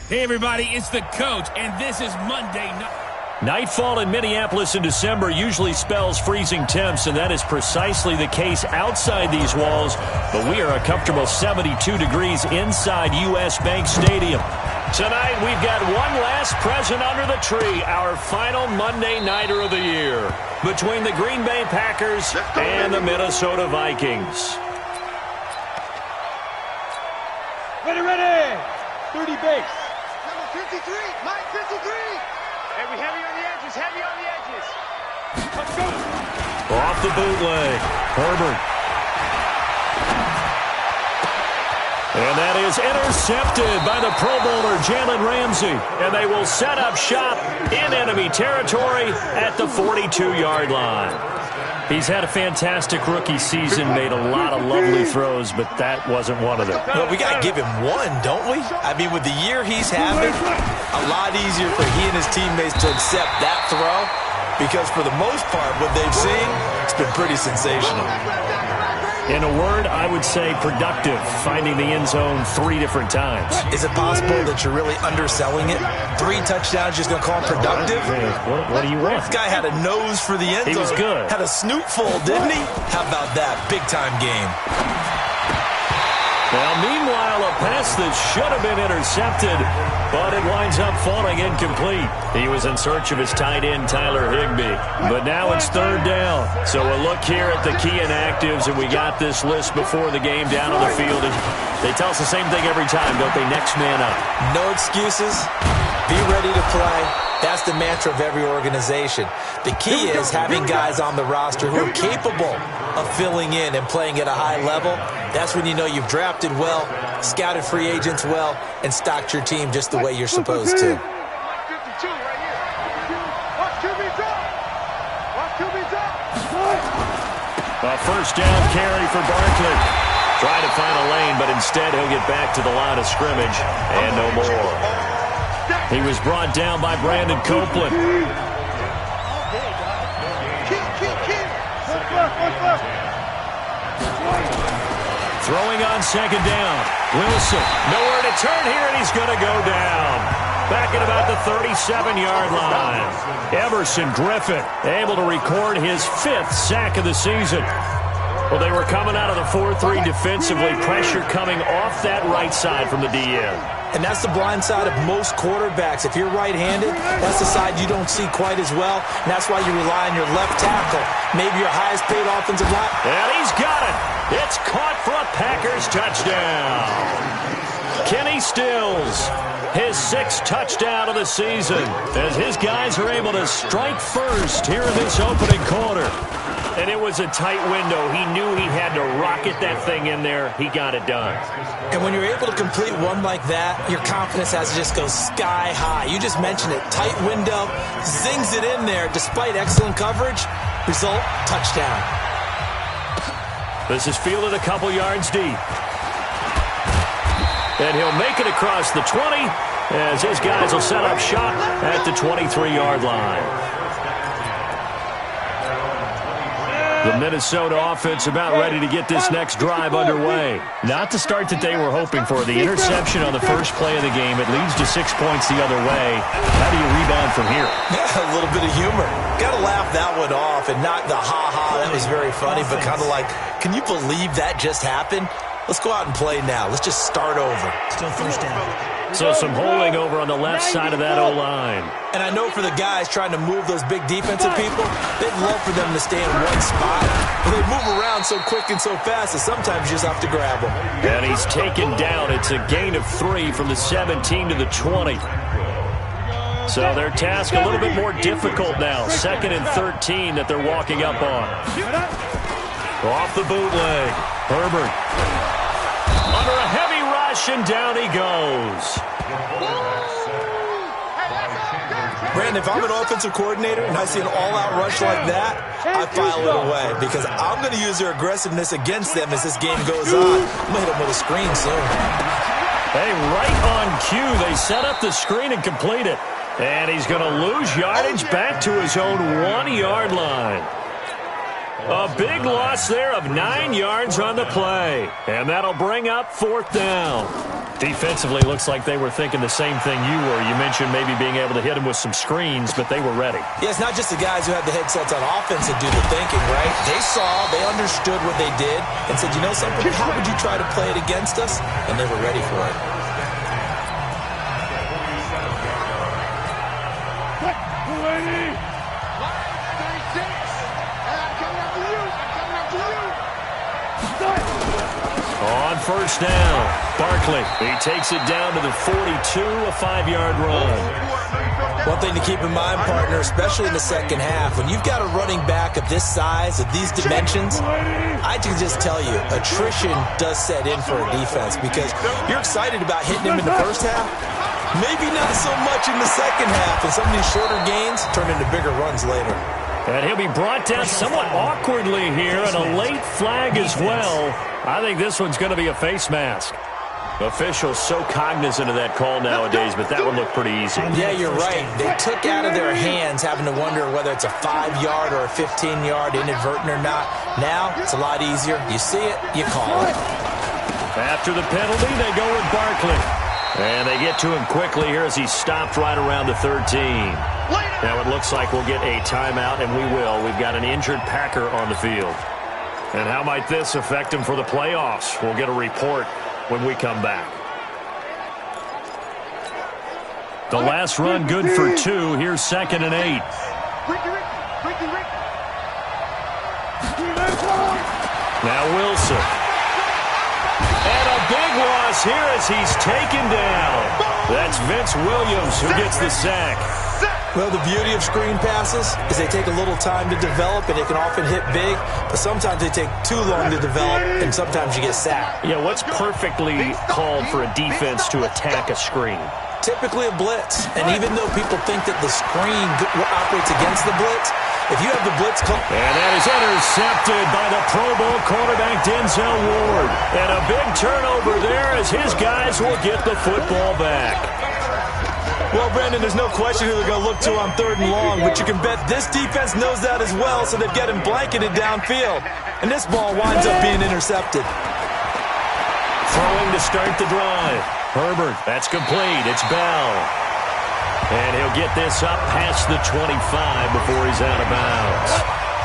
Hey, everybody, it's the coach, and this is Monday night. Nightfall in Minneapolis in December usually spells freezing temps, and that is precisely the case outside these walls. But we are a comfortable 72 degrees inside U.S. Bank Stadium. Tonight, we've got one last present under the tree, our final Monday Nighter of the year, between the Green Bay Packers and the Minnesota Vikings. Ready! 30 base. 53, Mike, 53. Heavy on the edges, heavy on the edges. Let's go. Off the bootleg, Herbert. And that is intercepted by the Pro Bowler Jalen Ramsey. And they will set up shop in enemy territory at the 42-yard line. He's had a fantastic rookie season, made a lot of lovely throws, but that wasn't one of them. Well, we got to give him one, don't we? I mean, with the year he's having, a lot easier for he and his teammates to accept that throw because for the most part, what they've seen, it's been pretty sensational. In a word, I would say productive, finding the end zone 3 different times. Is it possible that you're really underselling it? 3 touchdowns, just going to call him productive? What do you want? This guy had a nose for the end zone. He was good. Had a snoot full, didn't he? How about that? Big-time game. Now, meanwhile, a pass that should have been intercepted, but it winds up falling incomplete. He was in search of his tight end, Tyler Higbee. But now it's 3rd down. So a look here at the key inactives, and we got this list before the game down on the field. And they tell us the same thing every time, don't they? Next man up. No excuses. Be ready to play. That's the mantra of every organization. The key is having guys on the roster who are capable of filling in and playing at a high level. That's when you know you've drafted well, scouted free agents well, and stocked your team just the way you're supposed to. A first down carry for Barkley. Trying to find a lane, but instead he'll get back to the line of scrimmage and no more. He was brought down by Brandon Copeland. Throwing on 2nd down. Wilson, nowhere to turn here, and he's going to go down. Back at about the 37-yard line. Everson Griffin able to record his 5th sack of the season. Well, they were coming out of the 4-3 defensively. Pressure coming off that right side from the DN. And that's the blind side of most quarterbacks. If you're right-handed, that's the side you don't see quite as well. And that's why you rely on your left tackle. Maybe your highest-paid offensive line. And he's got it. It's caught for a Packers touchdown. Kenny Stills, his 6th touchdown of the season, as his guys are able to strike first here in this opening quarter. And it was a tight window. He knew he had to rocket that thing in there. He got it done. And when you're able to complete one like that, your confidence has to just go sky high. You just mentioned it. Tight window, zings it in there despite excellent coverage. Result, touchdown. This is fielded a couple yards deep. And he'll make it across the 20 as his guys will set up shop at the 23-yard line. The Minnesota offense about ready to get this next drive underway. Not the start that they were hoping for. The interception on the first play of the game. It leads to 6 points the other way. How do you rebound from here? Yeah, a little bit of humor. Got to laugh that one off and not the ha-ha. That was very funny, but kind of like, can you believe that just happened? Let's go out and play now. Let's just start over. Still 1st down. So some holding over on the left side of that O-line. And I know for the guys trying to move those big defensive people, they'd love for them to stay in one spot. But they move around so quick and so fast that sometimes you just have to grab them. And he's taken down. It's a gain of 3 from the 17 to the 20. So their task a little bit more difficult now. 2nd and 13 that they're walking up on. Off the bootleg. Herbert. Under a heavy rush, and down he goes. Brandon, if I'm an offensive coordinator and I see an all-out rush like that, I file it away because I'm going to use their aggressiveness against them as this game goes on. I'm going to hit them with a screen soon. Hey, right on cue, they set up the screen and complete it. And he's going to lose yardage back to his own 1-yard line. A big loss there of 9 yards on the play. And that'll bring up 4th down. Defensively, looks like they were thinking the same thing you were. You mentioned maybe being able to hit them with some screens, but they were ready. Yeah, it's not just the guys who have the headsets on offense that do the thinking, right? They saw, they understood what they did, and said, you know something, how would you try to play it against us? And they were ready for it. On first down, Barkley. He takes it down to the 42, a 5-yard run. One thing to keep in mind, partner, especially in the second half, when you've got a running back of this size, of these dimensions, I can just tell you, attrition does set in for a defense because you're excited about hitting him in the first half. Maybe not so much in the second half, and some of these shorter gains turn into bigger runs later. And he'll be brought down somewhat awkwardly here, and a late flag as well. I think this one's going to be a face mask. Officials so cognizant of that call nowadays, but that would look pretty easy. Yeah, you're right. They took out of their hands having to wonder whether it's a 5-yard or a 15-yard inadvertent or not. Now, it's a lot easier. You see it, you call it. After the penalty, they go with Barkley. And they get to him quickly here as he's stopped right around the 13. Now it looks like we'll get a timeout, and we will. We've got an injured Packer on the field. And how might this affect him for the playoffs? We'll get a report when we come back. The last run good for 2. Here's 2nd and 8. Now Wilson. And a big loss here as he's taken down. That's Vince Williams who gets the sack. Well, the beauty of screen passes is they take a little time to develop, and they can often hit big, but sometimes they take too long to develop, and sometimes you get sacked. Yeah, what's perfectly called for a defense to attack a screen? Typically a blitz, and even though people think that the screen operates against the blitz, if you have the blitz call... And that is intercepted by the Pro Bowl quarterback Denzel Ward. And a big turnover there as his guys will get the football back. Well, Brandon, there's no question who they're going to look to on 3rd and long, but you can bet this defense knows that as well, so they've got him blanketed downfield. And this ball winds up being intercepted. Throwing to start the drive. Herbert, that's complete. It's Bell. And he'll get this up past the 25 before he's out of bounds.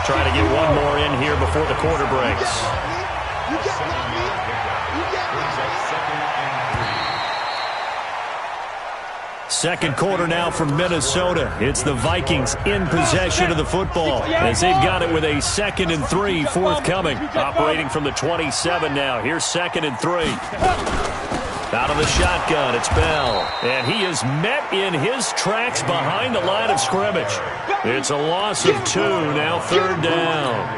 Trying to get one more in here before the quarter breaks. Second quarter now from Minnesota. It's the Vikings in possession of the football as they've got it with a 2nd and 3 forthcoming. Operating from the 27 now. Here's 2nd and 3. Out of the shotgun, it's Bell. And he is met in his tracks behind the line of scrimmage. It's a loss of 2, now 3rd down.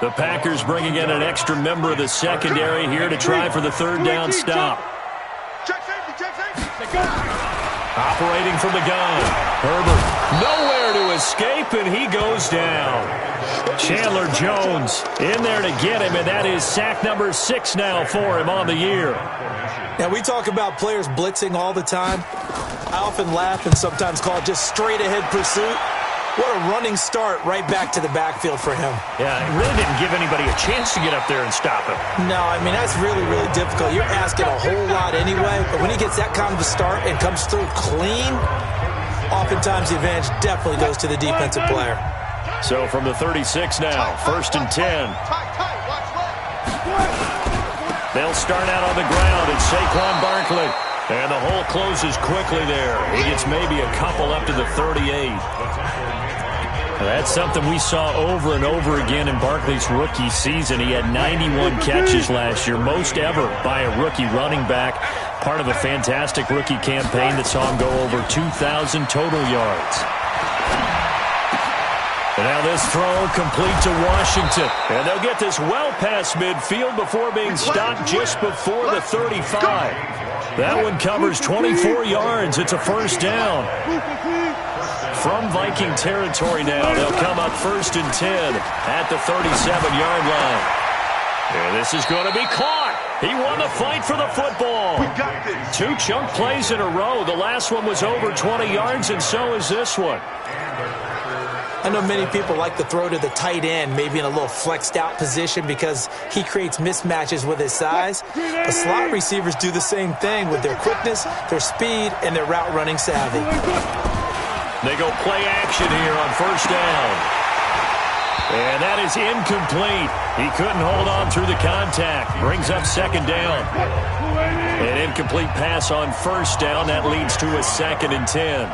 The Packers bringing in an extra member of the secondary here to try for the 3rd down stop. Operating from the gun. Herbert nowhere to escape, and he goes down. Chandler Jones in there to get him, and that is sack number 6 now for him on the year. Now, we talk about players blitzing all the time. I often laugh and sometimes call it just straight-ahead pursuit. What a running start right back to the backfield for him. Yeah, it really didn't give anybody a chance to get up there and stop him. No, I mean, that's really, really difficult. You're asking a whole lot anyway, but when he gets that kind of a start and comes through clean, oftentimes the advantage definitely goes to the defensive player. So from the 36 now, 1st and 10. They'll start out on the ground, and Saquon Barkley. And the hole closes quickly there. He gets maybe a couple up to the 38. That's something we saw over and over again in Barkley's rookie season. He had 91 catches last year, most ever by a rookie running back. Part of a fantastic rookie campaign that saw him go over 2,000 total yards. And now this throw complete to Washington. And they'll get this well past midfield before being stopped just before the 35. That one covers 24 yards. It's a 1st down. From Viking territory now, they'll come up 1st and 10 at the 37-yard line. And this is going to be caught. He won the fight for the football. 2 chunk plays in a row. The last one was over 20 yards, and so is this one. I know many people like to throw to the tight end, maybe in a little flexed out position because he creates mismatches with his size. But slot receivers do the same thing with their quickness, their speed, and their route running savvy. They go play action here on first down. And that is incomplete. He couldn't hold on through the contact. Brings up second down. An incomplete pass on first down. That leads to a 2nd and 10.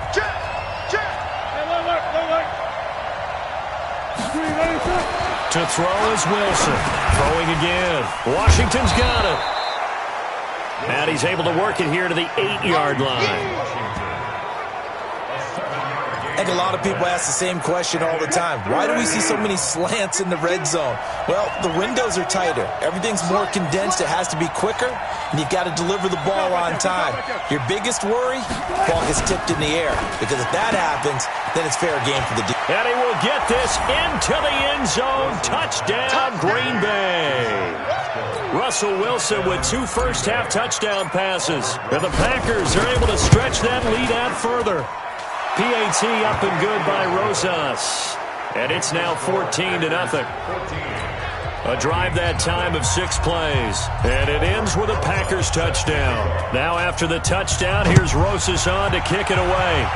To throw is Wilson. Throwing again. Washington's got it. And he's able to work it here to the 8-yard line. I think a lot of people ask the same question all the time. Why do we see so many slants in the red zone? Well, the windows are tighter. Everything's more condensed. It has to be quicker, and you've got to deliver the ball on time. Your biggest worry, ball gets tipped in the air, because if that happens, then it's fair game for the defense. And he will get this into the end zone. Touchdown, Green Bay. Russell Wilson with 2 first-half touchdown passes. And the Packers are able to stretch that lead out further. PAT up and good by Rosas. And it's now 14-0. A drive that time of 6 plays. And it ends with a Packers touchdown. Now after the touchdown, here's Rosas on to kick it away.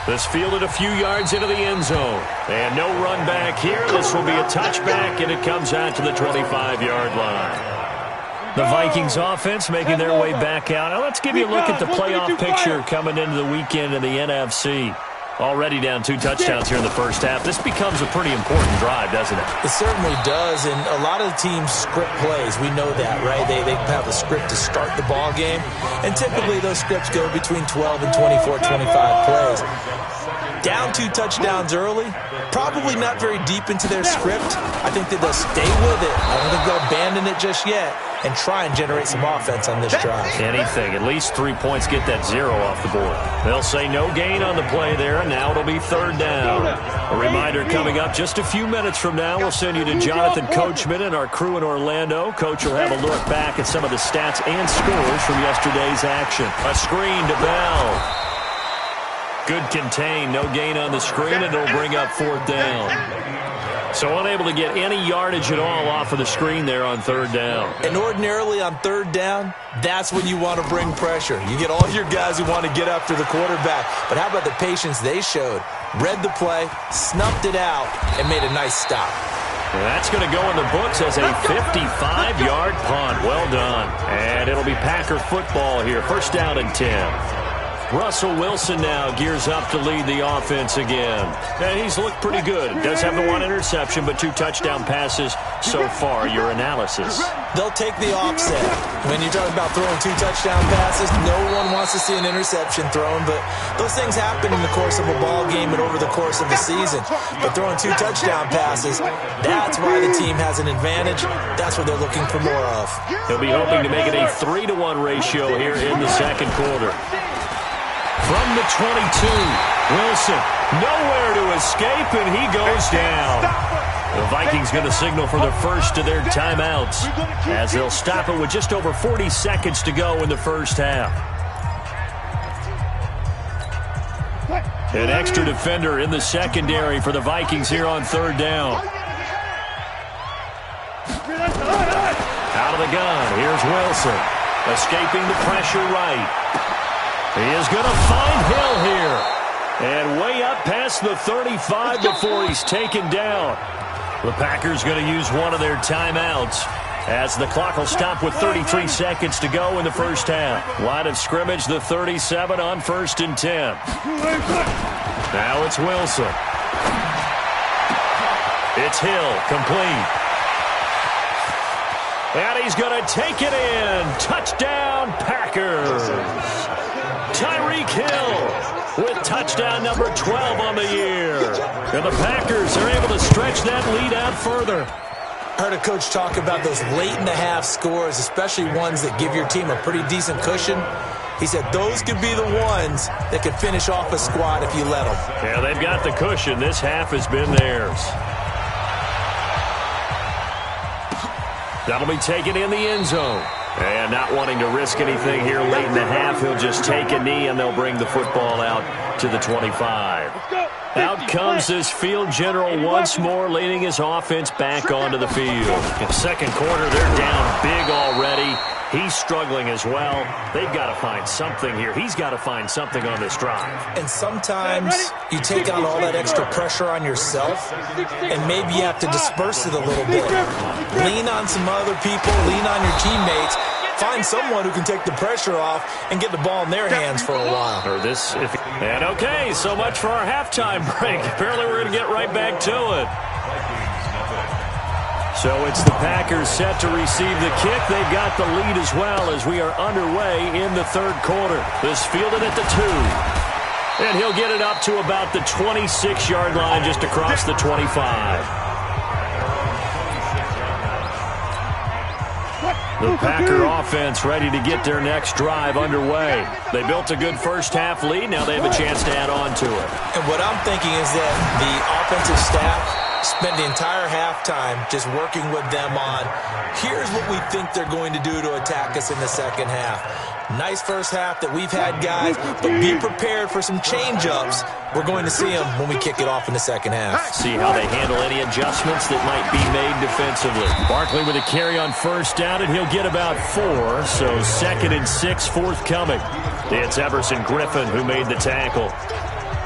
This fielded a few yards into the end zone. And no run back here. This will be a touchback, and it comes out to the 25-yard line. The Vikings offense making their way back out. Now let's give you a look at the playoff picture coming into the weekend in the NFC. Already down 2 touchdowns here in the first half. This becomes a pretty important drive, doesn't it? It certainly does, and a lot of the teams script plays. We know that, right? They have a script to start the ball game, and typically those scripts go between 12 and 24, 25 plays. Down 2 touchdowns early, probably not very deep into their script. I think that they'll stay with it. I don't think they'll abandon it just yet and try and generate some offense on this drive. Anything, at least 3 points, get that 0 off the board. They'll say no gain on the play there, and now it'll be 3rd down. A reminder coming up just a few minutes from now, we'll send you to Jonathan Coachman and our crew in Orlando. Coach will have a look back at some of the stats and scores from yesterday's action. A screen to Bell. Good contain, no gain on the screen, and it'll bring up 4th down. So unable to get any yardage at all off of the screen there on 3rd down. And ordinarily on 3rd down, that's when you want to bring pressure. You get all your guys who want to get after the quarterback. But how about the patience they showed? Read the play, snuffed it out, and made a nice stop. And that's going to go in the books as a 55-yard punt. Well done. And it'll be Packer football here. 1st down and 10. Russell Wilson now gears up to lead the offense again. And he's looked pretty good. Does have the 1 interception, but 2 touchdown passes so far. Your analysis. They'll take the offset. When you're talking about throwing 2 touchdown passes, no one wants to see an interception thrown, but those things happen in the course of a ball game and over the course of a season. But throwing 2 touchdown passes, that's why the team has an advantage. That's what they're looking for more of. He'll be hoping to make it a 3-to-1 ratio here in the 2nd quarter. From the 22, Wilson nowhere to escape, and he goes down. The Vikings going to signal for the first of their timeouts as they'll stop it with just over 40 seconds to go in the first half. An extra defender in the secondary for the Vikings here on 3rd down. Out of the gun, here's Wilson. Escaping the pressure right. He is going to find Hill here. And way up past the 35 before he's taken down. The Packers going to use one of their timeouts as the clock will stop with 33 seconds to go in the first half. Line of scrimmage, the 37 on 1st and 10. Now it's Wilson. It's Hill, complete. And he's going to take it in. Touchdown, Packers. Tyreek Hill with touchdown number 12 on the year. And the Packers are able to stretch that lead out further. I heard a coach talk about those late-in-the-half scores, especially ones that give your team a pretty decent cushion. He said those could be the ones that could finish off a squad if you let them. Yeah, they've got the cushion. This half has been theirs. That'll be taken in the end zone. And not wanting to risk anything here late in the half, he'll just take a knee, and they'll bring the football out to the 25. Out comes this field general once more, leading his offense back onto the field. In second quarter, they're down big already. He's struggling as well. They've got to find something here. He's got to find something on this drive. And sometimes you take on all that extra pressure on yourself, and maybe you have to disperse it a little bit. Lean on some other people, lean on your teammates. Find someone who can take the pressure off and get the ball in their hands for a while. And okay, so much for our halftime break. Apparently we're going to get right back to it. So it's the Packers set to receive the kick. They've got the lead as well as we are underway in the third quarter. This fielded at the 2. And he'll get it up to about the 26-yard line just across the 25. The Packer offense ready to get their next drive underway. They built a good first half lead. Now they have a chance to add on to it. And what I'm thinking is that the offensive staff spend the entire halftime just working with them on, here's what we think they're going to do to attack us in the second half. Nice first half that we've had, guys, but be prepared for some change-ups. We're going to see them when we kick it off in the second half. See how they handle any adjustments that might be made defensively. Barkley with a carry on first down, and he'll get about 4, so 2nd and 6 forthcoming. It's Everson Griffin who made the tackle.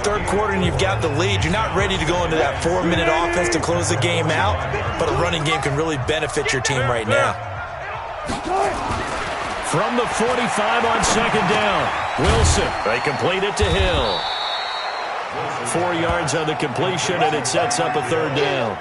Third quarter and you've got the lead. You're not ready to go into that 4-minute offense to close the game out, but a running game can really benefit your team right now. From the 45 on second down, Wilson. They complete it to Hill. 4 yards on the completion, and it sets up a third down.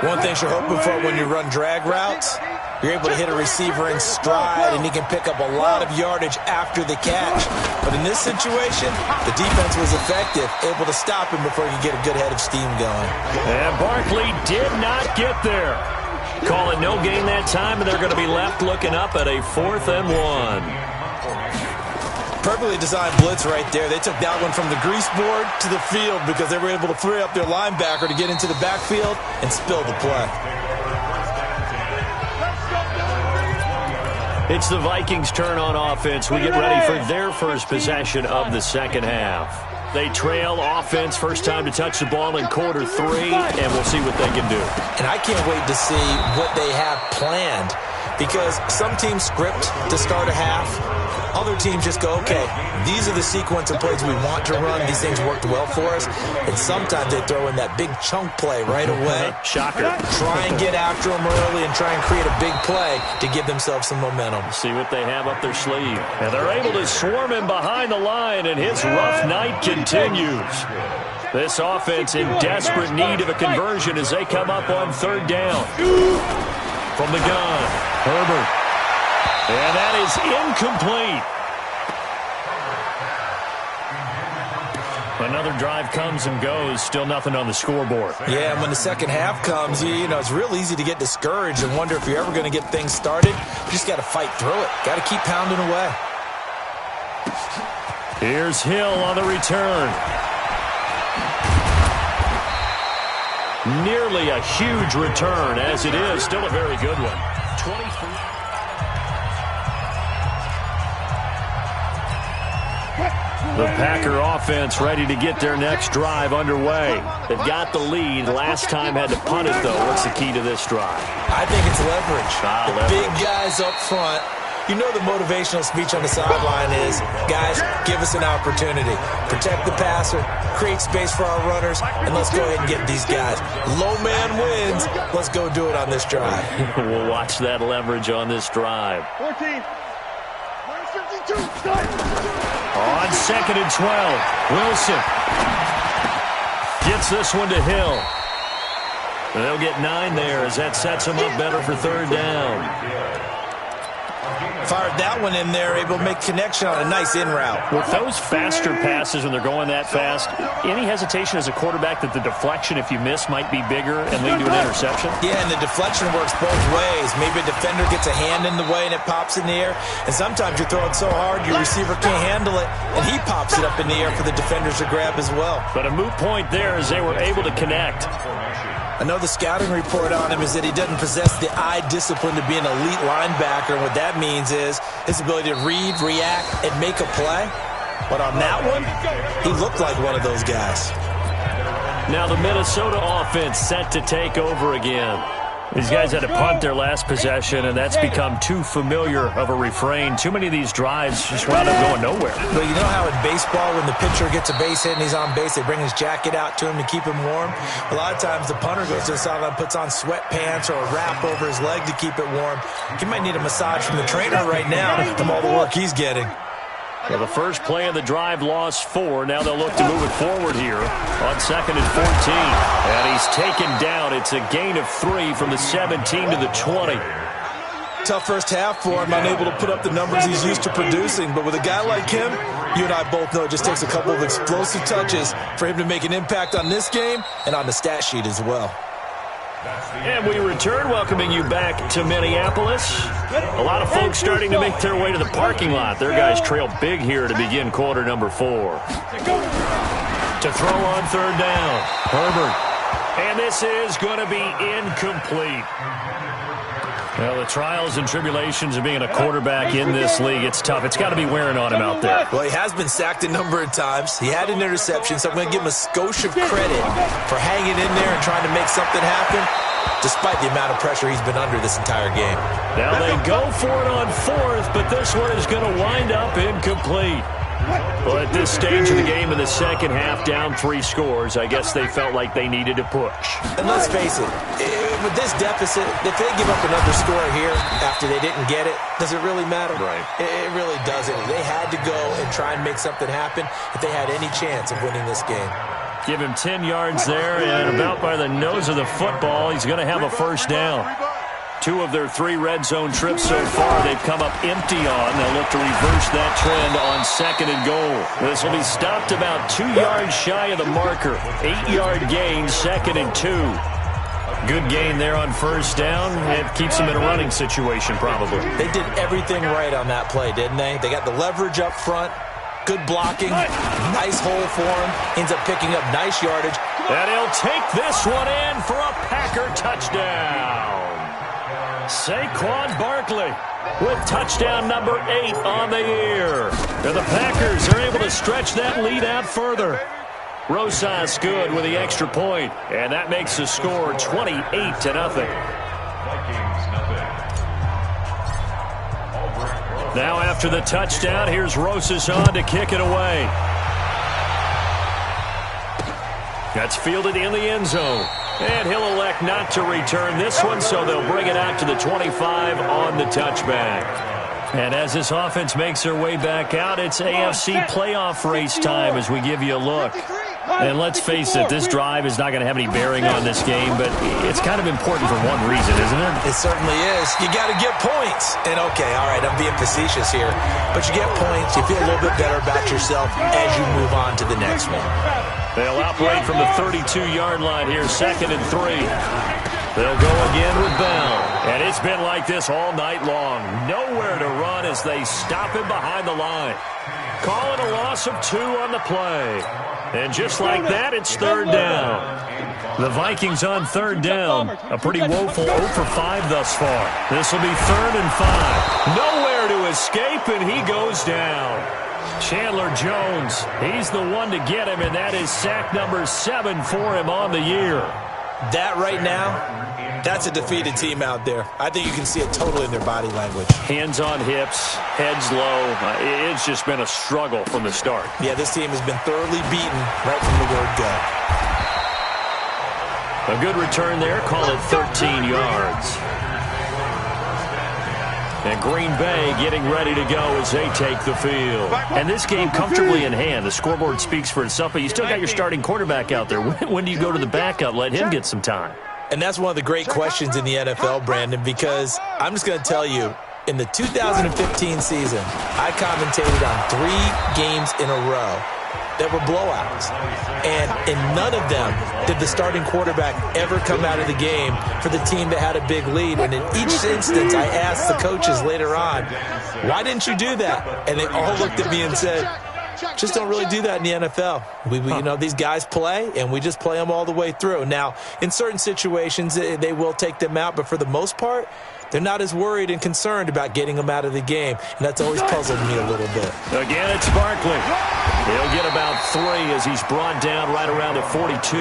One thing you're hoping for when you run drag routes, you're able to hit a receiver in stride, and he can pick up a lot of yardage after the catch. But in this situation, the defense was effective, able to stop him before he could get a good head of steam going. And Barkley did not get there. Call it no gain that time, and they're going to be left looking up at a 4th and 1. Perfectly designed blitz right there. They took that one from the grease board to the field because they were able to free up their linebacker to get into the backfield and spill the play. It's the Vikings' turn on offense. We get ready for their first possession of the second half. They trail offense, first time to touch the ball in quarter 3, and we'll see what they can do. And I can't wait to see what they have planned, because some teams script to start a half. Other teams just go, okay, these are the sequence of plays we want to run. These things worked well for us. And sometimes they throw in that big chunk play right away. Shocker. Try and get after them early and try and create a big play to give themselves some momentum. See what they have up their sleeve. And they're able to swarm him behind the line, and his rough night continues. This offense in desperate need of a conversion as they come up on third down. From the gun, Herbert. And that is incomplete. Another drive comes and goes. Still nothing on the scoreboard. Yeah, and when the second half comes, you know, it's real easy to get discouraged and wonder if you're ever going to get things started. You just got to fight through it. Got to keep pounding away. Here's Hill on the return. Nearly a huge return, as it is. Still a very good one. 23. The Packer offense ready to get their next drive underway. They've got the lead. Last time had to punt it, though. What's the key to this drive? I think it's leverage. Leverage. Big guys up front. You know the motivational speech on the sideline is, guys, give us an opportunity. Protect the passer, create space for our runners, and let's go ahead and get these guys. Low man wins. Let's go do it on this drive. We'll watch that leverage on this drive. 14. 52. On second and 12, Wilson gets this one to Hill. And they'll get 9 there as that sets them up better for third down. Fired that one in there, able to make connection on a nice in route. With those faster passes when they're going that fast, any hesitation as a quarterback that the deflection, if you miss, might be bigger and lead to an interception? Yeah, and the deflection works both ways. Maybe a defender gets a hand in the way and it pops in the air. And sometimes you throw it so hard your receiver can't handle it, and he pops it up in the air for the defenders to grab as well. But a moot point there as they were able to connect. I know the scouting report on him is that he doesn't possess the eye discipline to be an elite linebacker, and what that means is his ability to read, react, and make a play. But on that one, he looked like one of those guys. Now the Minnesota offense set to take over again. These guys had to punt their last possession, and that's become too familiar of a refrain. Too many of these drives just wound up going nowhere. But you know how in baseball, when the pitcher gets a base hit and he's on base, they bring his jacket out to him to keep him warm? A lot of times the punter goes to the sideline, puts on sweatpants or a wrap over his leg to keep it warm. He might need a massage from the trainer right now from all the work he's getting. Well, the first play of the drive lost 4. Now they'll look to move it forward here on 2nd and 14. And he's taken down. It's a gain of 3 from the 17 to the 20. Tough first half for him, unable to put up the numbers he's used to producing. But with a guy like him, you and I both know it just takes a couple of explosive touches for him to make an impact on this game and on the stat sheet as well. And we return, welcoming you back to Minneapolis. A lot of folks starting to make their way to the parking lot. Their guys trail big here to begin quarter number 4. To throw on 3rd down, Herbert. And this is going to be incomplete. Well, the trials and tribulations of being a quarterback in this league, it's tough. It's got to be wearing on him out there. Well, he has been sacked a number of times. He had an interception, so I'm going to give him a skosh of credit for hanging in there and trying to make something happen, despite the amount of pressure he's been under this entire game. Now they go for it on 4th, but this one is going to wind up incomplete. Well, at this stage of the game in the second half, down 3 scores, I guess they felt like they needed to push. And let's face it, with this deficit, if they give up another score here after they didn't get it, does it really matter? Right. It really doesn't. They had to go and try and make something happen if they had any chance of winning this game. Give him 10 yards there, and about by the nose of the football, he's going to have a first down. 2 of their 3 red zone trips so far, they've come up empty on. They'll look to reverse that trend on 2nd and goal. This will be stopped about 2 yards shy of the marker. 8-yard gain, 2nd and 2. Good gain there on first down. It keeps them in a running situation, probably. They did everything right on that play, didn't they? They got the leverage up front, good blocking, nice hole for him, ends up picking up nice yardage. And he'll take this one in for a Packer touchdown. Saquon Barkley with touchdown number 8 on the year. And the Packers are able to stretch that lead out further. Rosas good with the extra point, and that makes the score 28-0. Now after the touchdown, here's Rosas on to kick it away. That's fielded in the end zone. And he'll elect not to return this one, so they'll bring it out to the 25 on the touchback. And as this offense makes their way back out, it's AFC playoff race time as we give you a look. And let's face it, this drive is not going to have any bearing on this game, but it's kind of important for one reason, isn't it? It certainly is. You got to get points. And okay, all right, I'm being facetious here, but you get points, you feel a little bit better about yourself as you move on to the next one. They'll operate from the 32-yard line here, 2nd and 3. They'll go again with Bell. And it's been like this all night long. Nowhere to run as they stop him behind the line. Calling a loss of 2 on the play. And just like that, it's 3rd down. The Vikings on 3rd down. A pretty woeful 0 for 5 thus far. This will be 3rd and 5. Nowhere to escape, and he goes down. Chandler Jones, he's the one to get him, and that is sack number 7 for him on the year. That right now, that's a defeated team out there. I think you can see it totally in their body language. Hands on hips, heads low. It's just been a struggle from the start. Yeah, this team has been thoroughly beaten right from the word go. A good return there. Call it 13 yards. And Green Bay getting ready to go as they take the field. And this game comfortably in hand. The scoreboard speaks for itself, but you still got your starting quarterback out there. When do you go to the backup? Let him get some time. And that's one of the great questions in the NFL, Brandon, because I'm just going to tell you, in the 2015 season, I commentated on 3 games in a row that were blowouts. And in none of them did the starting quarterback ever come out of the game for the team that had a big lead. And in each instance, I asked the coaches later on, why didn't you do that? And they all looked at me and said, Just don't really do that in the NFL. You know, these guys play, and we just play them all the way through. Now, in certain situations, they will take them out, but for the most part, they're not as worried and concerned about getting them out of the game, and that's always puzzled me a little bit. Again, it's Barkley. He'll get about 3 as he's brought down right around at 42.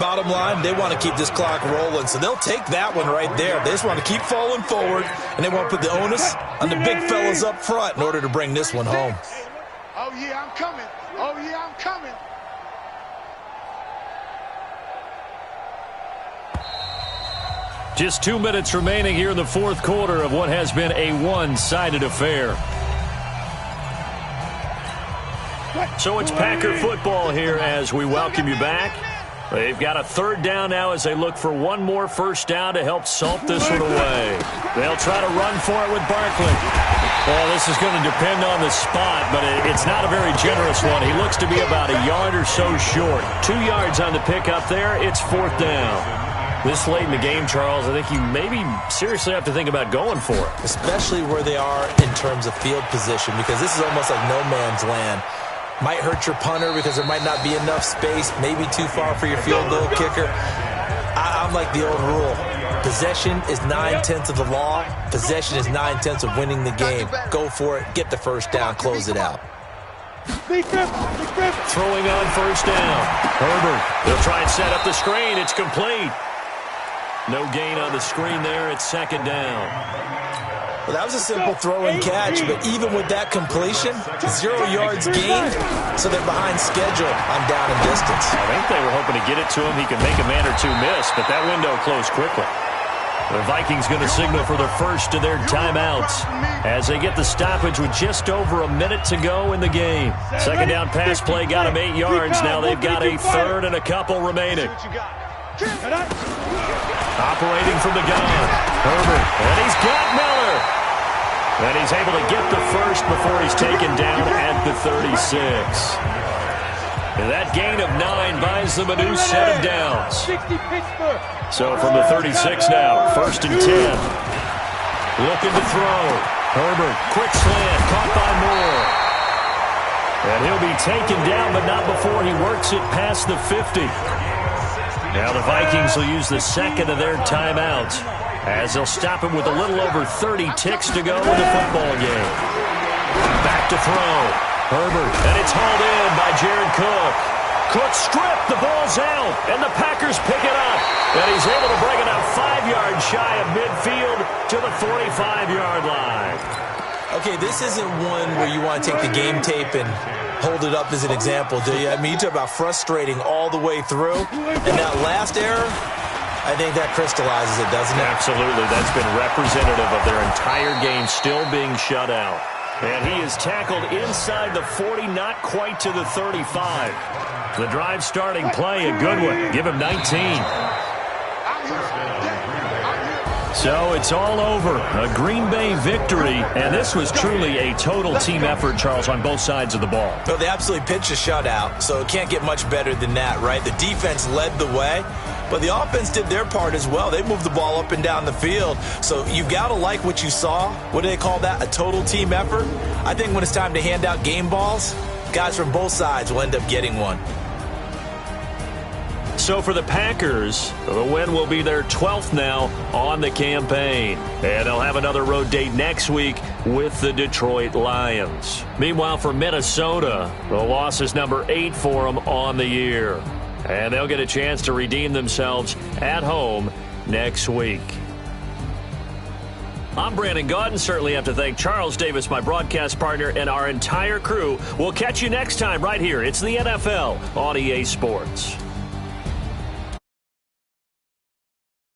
Bottom line, they want to keep this clock rolling, so they'll take that one right there. They just want to keep falling forward, and they want to put the onus on the big fellas up front in order to bring this one home. Oh, yeah, I'm coming. Oh, yeah, I'm coming. Just 2 minutes remaining here in the fourth quarter of what has been a one-sided affair. So it's Packer football here as we welcome you back. They've got a third down now as they look for one more first down to help salt this one away. They'll try to run for it with Barkley. Well, this is going to depend on the spot, but it's not a very generous one. He looks to be about a yard or so short. 2 yards on the pickup there. It's fourth down. This late in the game, Charles, I think you maybe seriously have to think about going for it. Especially where they are in terms of field position, because this is almost like no man's land. Might hurt your punter because there might not be enough space, maybe too far for your field goal kicker. I'm like the old rule. Possession is 9/10 of the law. Possession is 9/10 of winning the game. Go for it. Get the first down. Close it out. Throwing on first down. Herbert. They'll try and set up the screen. It's complete. No gain on the screen there. It's second down. Well, that was a simple throw and catch, but even with that completion, 0 yards gained, so they're behind schedule on down and distance. I think they were hoping to get it to him. He could make a man or two miss, but that window closed quickly. The Vikings going to signal for the first of their timeouts as they get the stoppage with just over a minute to go in the game. Second down pass play got them 8 yards. Now they've got a third and a couple remaining. Operating from the gun, Herbert, and he's got Miller. And he's able to get the first before he's taken down at the 36. And that gain of 9 buys them a new set of downs. So from the 36 now, first and 10. Looking to throw. Herbert, quick slant, caught by Moore. And he'll be taken down, but not before he works it past the 50. Now the Vikings will use the second of their timeouts as they'll stop him with a little over 30 ticks to go in the football game. Back to throw. Herbert, and it's hauled in by Jared Cook. Cook stripped, the ball's out, and the Packers pick it up. And he's able to bring it up 5 yards shy of midfield to the 45-yard line. Okay, this isn't one where you want to take the game tape and hold it up as an example, do you? I mean, you talk about frustrating all the way through. And that last error, I think that crystallizes it, doesn't it? Absolutely. That's been representative of their entire game still being shut out. And he is tackled inside the 40, not quite to the 35. The drive starting play, a good one. Give him 19. So it's all over. A Green Bay victory, and this was truly a total team effort, Charles, on both sides of the ball. Well, they absolutely pitched a shutout, so it can't get much better than that, right? The defense led the way, but the offense did their part as well. They moved the ball up and down the field, so you've got to like what you saw. What do they call that? A total team effort? I think when it's time to hand out game balls, guys from both sides will end up getting one. So for the Packers, the win will be their 12th now on the campaign. And they'll have another road date next week with the Detroit Lions. Meanwhile, for Minnesota, the loss is number 8 for them on the year. And they'll get a chance to redeem themselves at home next week. I'm Brandon Gaudin. Certainly have to thank Charles Davis, my broadcast partner, and our entire crew. We'll catch you next time right here. It's the NFL on EA Sports.